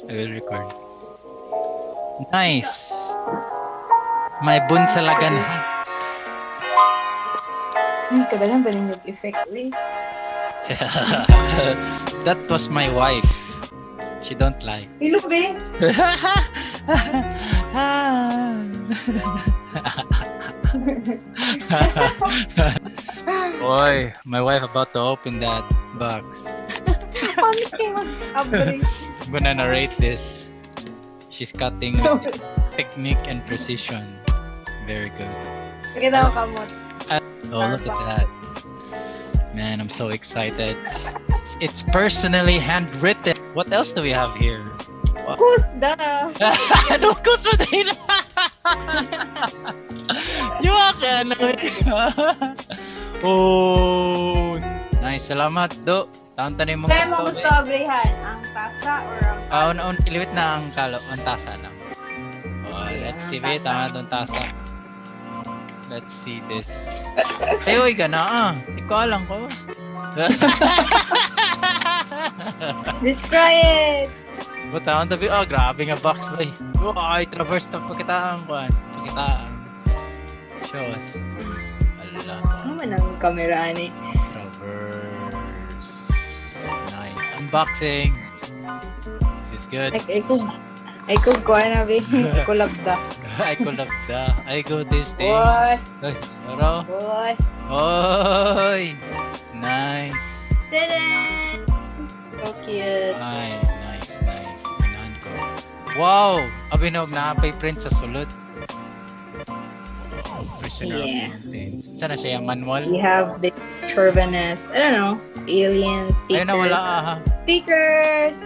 I will record. Nice. My Bunsalagan hat. Kadagan ba rin yung effect, eh? That was my wife. She don't lie. Ilo, be? Boy, my wife about to open that box. Honestly, mag-abri. I'm gonna narrate this. She's cutting with technique and precision. Very good. Pakita ko kamot. Oh, look at that. Man, I'm so excited. It's personally handwritten. What else do we have here? Kusda! No, kusda din. Yung akin. Oh, nice. Salamat, Do. Taon-tanin mo. Kaya mo gusto abrihan? Ang tasa or ang Iliwit na ang tasa lang. Oh, let's see. Wait, tama itong tasa. Let's see this. Sayoy ka na, Ikaw alam ko. Destroy it! Buta ang tabi. Oh, grabe nga box, boy. Oh, ay, traverse na pagkitaan ko. Pagkitaan. Show us. Ala. Ano man ang kamera ni? Traverse. Nice. Unboxing. This is good. Ay kung kuha na, be. Ay ko labda. I collab sa. I go this thing. Boy! Ay, pero. Boy! Oy! Nice. Tadaan! So cute. Ay, nice. Inahan ko. Wow! Abinog na pay print sa sulod. Prisoner Yeah. of Mountains. Sana siya yung manual? We have the Chauvinist, I don't know, alien stickers. Ayun na wala Stickers!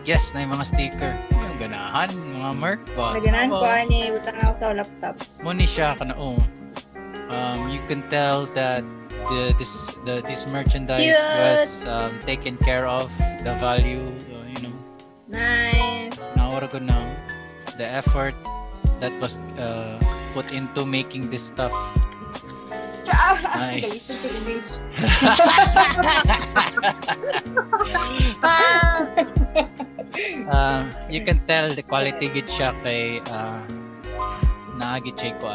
Yes, na yung mga sticker. Yung ganahan, mga merch ba? Naganan ko, ani. Butang na ako sa laptop. Muni siya ka na, you can tell that this merchandise Cute. was taken care of. The value, Nice! nawara ko na the effort that was put into making this stuff. Nice. You can tell the quality gid siya kay naagit siya ko.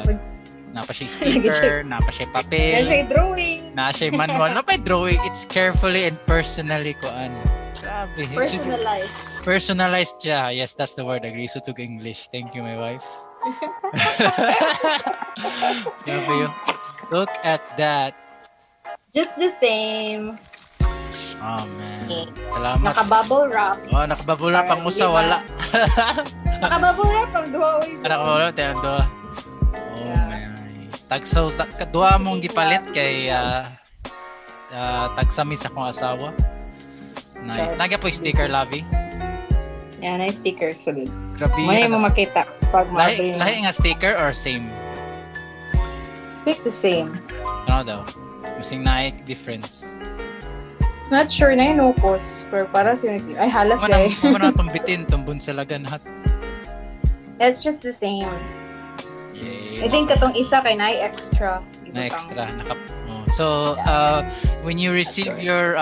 Napa siya sticker, napa siya papel, Kasi drawing. na siya manual, napa drawing. It's carefully and personally koan. Grabe. Personalized. Personalized siya. Yes, that's the word. Agree to English. Thank you, my wife. Grabe yun. Look at that. Just the same. Oh, man. Salamat. Naka-bubble wrap. Oh, nakababula pang usa, wala. Naka-bubble wrap pang duha. Nakababula, tayo do. Oh, man. Tagsaw, kadua mong gipalit kay tagsami sa kong asawa. Nice. Nagya po yung sticker, Lavi. Yan, nice stickers. Solid. Grabe. Muna mo makita pag ma-bring. Lahi nga sticker or same? Pick the same. Ano daw? Masing naik difference. Not sure na yun, no cost. Pero para sa yun, ay halas guys. Ano na itong bitin, itong Bunsalagan hat? It's just the same. Yay. I think katong isa kay na extra. Na extra. So, when you receive your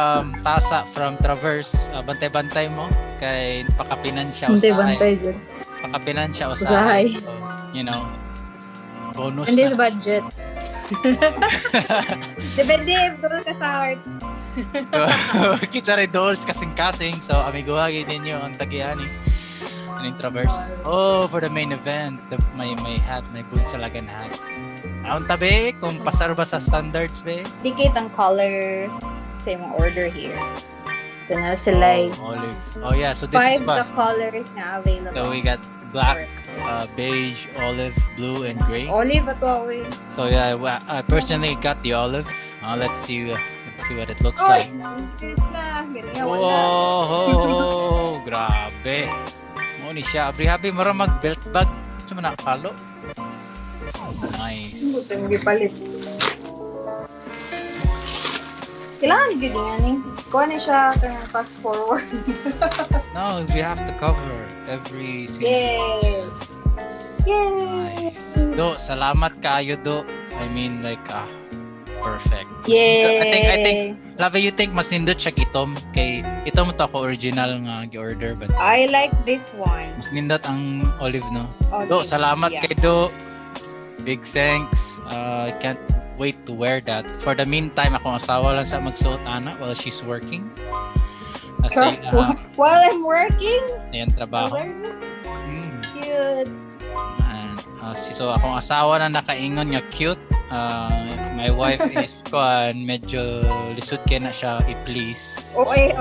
tasa from Traverse, bantay-bantay mo kay pakapinan siya Bantay dyan. Pakapinan siya Usahay. So, bonus Hindi na. sa budget. Depende, pero ka sa heart. Kitsa rin dolls kasing-kasing. So, amiguhagi ninyo ang tagiani. Yung Traverse. Oh, for the main event, may hat, may Bunsalagan hat. Ang tabi, kung pasar ba sa standards, be? Dikit ang color sa imong order here. Ito na sila. Olive. Oh, yeah. So, this 5 is ba? the colors na available. So, we got black, beige, olive, blue, and gray. Olive ato, we. So, yeah, I personally got the olive. Let's see what it looks like. Fish na. Ganyan, wala. Whoa! Grabe. Ni siya. Happy mara mag-belt bag. Ito man nakakalo. Nice. Buto yung gipalit. Kailangan gid nga ni. Kuha na siya kaya fast forward. No, we have to cover every single. Yay! Yay! Nice. Do, salamat kayo, Do. I mean, like, perfect. Yay! I think Love you think mas nindot siya itom kay itom to ako original nga gi-order but I like this one. mas nindot ang olive no. Olive, Do, salamat yeah. kay Do. Big thanks. I can't wait to wear that. For the meantime, akong asawa lang sa magsuot ana while she's working. Kasi While I'm working? ayan trabaho. Cute. So akong asawa na nakaingon nga cute. My wife is medyo lisod kay na siya i-please. Okay,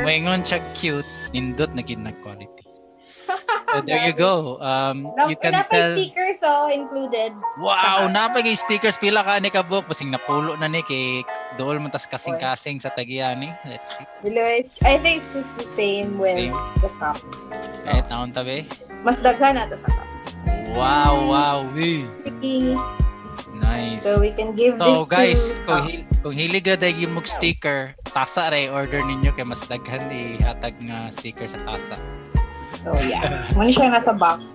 maingon siya cute, nindot na gid na quality. So there you go. You can tell. Stickers included. Wow, napagay stickers pila ka ni kabuk basing napulo na ni kay dool man tas kasing-kasing sa tagiani. Let's see. I think it's just the same with the cup. Eh taon tabi. Mas daghan na to sa cup. Wow, nice. So we can give this guys, to kung hilig ka dahil yung sticker, tasa rin order ninyo kay mas daghan ihatag nga sticker sa tasa. So yeah, muna siya nasa box.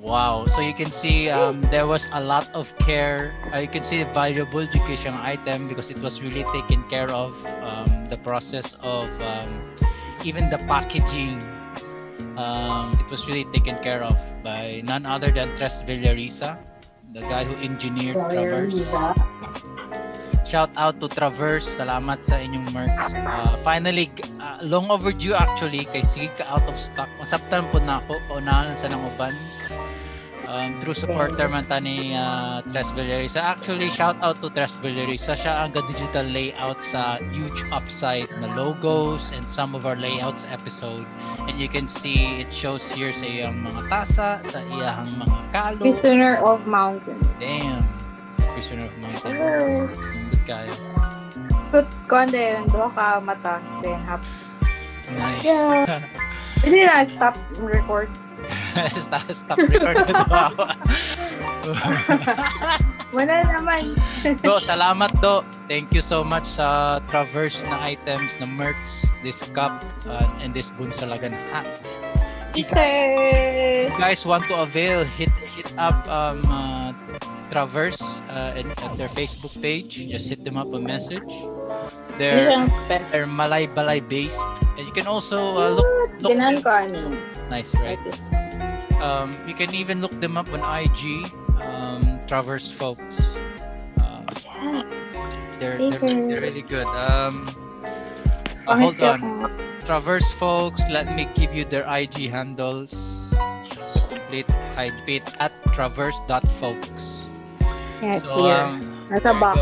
Wow, so you can see there was a lot of care. You can see valuable education item because it was really taken care of. The process of even the packaging. It was really taken care of by none other than Tres Villarisa, the guy who engineered Traverse. Shout out to Traverse, salamat sa inyong merch. Finally, long overdue actually, kay sige ka out of stock. Masabtan po na ako, paunahan sa nanguban. True supporter man ta ni Tres Villarisa. Actually, shout out to Tres Villarisa. Siya ang digital layout sa huge upside na logos and some of our layouts episode. And you can see it shows here sa iyang mga tasa, sa iyang mga kalo. Prisoner of Mountain. Damn. Prisoner of Mountain. Good guy. Tut konde do ka mata then hap. Nice. Yeah. Hindi na stop record. Stop recording ito. Wala naman. Do, salamat Do. Thank you so much sa Traverse na items, na merch, this cup, and this Bunsalagan hat. If you guys want to avail, hit up Traverse at their Facebook page. Just hit them up a message. They're Malay-Balay based. And you can also look nice, right? You can even look them up on IG. Traverse folks. They're really good. Hold on. Traverse folks, let me give you their IG handles. Complete IG at traverse.folks. Yeah, it's here. At the box.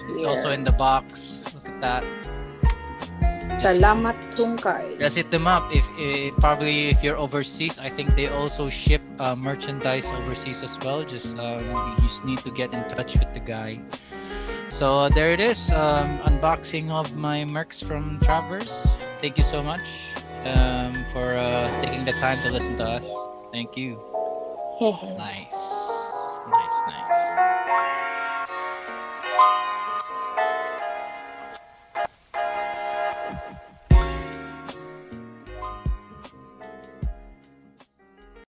It's also in the box. Look at that. Salamat tungkay. Just hit them up. If probably if you're overseas, I think they also ship merchandise overseas as well. Just you just need to get in touch with the guy. So there it is. Unboxing of my mercs from Traverse. Thank you so much for taking the time to listen to us. Thank you. Nice.